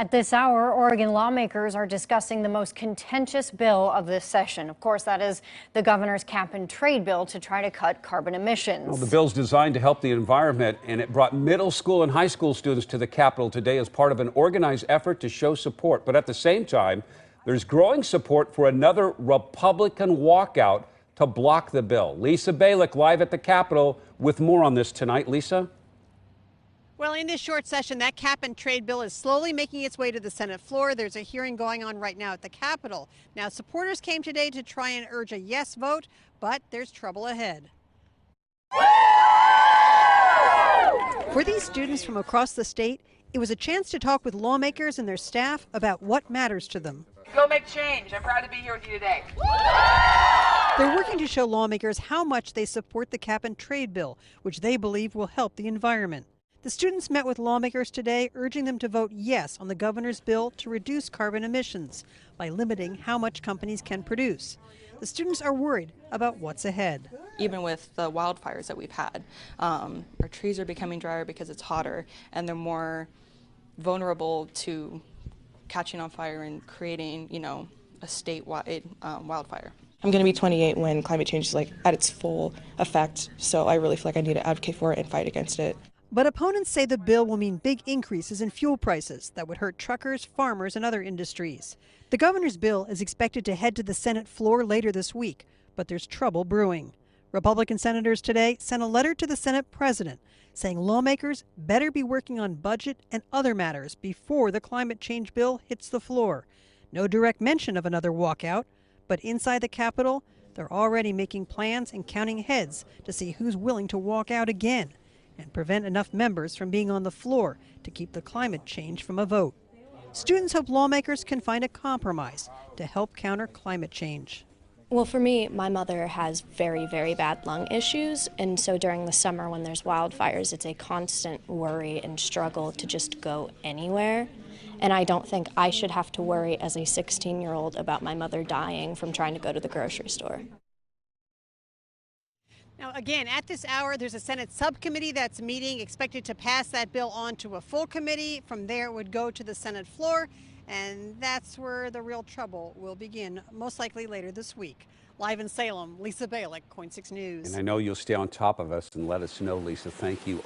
At this hour, Oregon lawmakers are discussing the most contentious bill of this session. Of course, that is the governor's cap and trade bill to try to cut carbon emissions. Well, the bill's designed to help the environment, and it brought middle school and high school students to the Capitol today as part of an organized effort to show support. But at the same time, there's growing support for another Republican walkout to block the bill. Lisa Balick live at the Capitol with more on this tonight. Lisa? Well, in this short session, that cap and trade bill is slowly making its way to the Senate floor. There's a hearing going on right now at the Capitol. Now, supporters came today to try and urge a yes vote, but there's trouble ahead. For these students from across the state, it was a chance to talk with lawmakers and their staff about what matters to them. Go make change. I'm proud to be here with you today. They're working to show lawmakers how much they support the cap and trade bill, which they believe will help the environment. The students met with lawmakers today, urging them to vote yes on the governor's bill to reduce carbon emissions by limiting how much companies can produce. The students are worried about what's ahead. Even with the wildfires that we've had, our trees are becoming drier because it's hotter, and they're more vulnerable to catching on fire and creating, a statewide wildfire. I'm going to be 28 when climate change is at its full effect, so I really feel like I need to advocate for it and fight against it. But opponents say the bill will mean big increases in fuel prices that would hurt truckers, farmers, and other industries. The governor's bill is expected to head to the Senate floor later this week, but there's trouble brewing. Republican senators today sent a letter to the Senate president saying lawmakers better be working on budget and other matters before the climate change bill hits the floor. No direct mention of another walkout, but inside the Capitol, they're already making plans and counting heads to see who's willing to walk out again and prevent enough members from being on the floor to keep the climate change from a vote. Students hope lawmakers can find a compromise to help counter climate change. Well, for me, my mother has very, very bad lung issues, and so during the summer when there's wildfires, it's a constant worry and struggle to just go anywhere. And I don't think I should have to worry as a 16-year-old about my mother dying from trying to go to the grocery store. Now, again, at this hour, there's a Senate subcommittee that's meeting, expected to pass that bill on to a full committee. From there, it would go to the Senate floor, and that's where the real trouble will begin, most likely later this week. Live in Salem, Lisa Balick, KOIN 6 News. And I know you'll stay on top of us and let us know, Lisa. Thank you.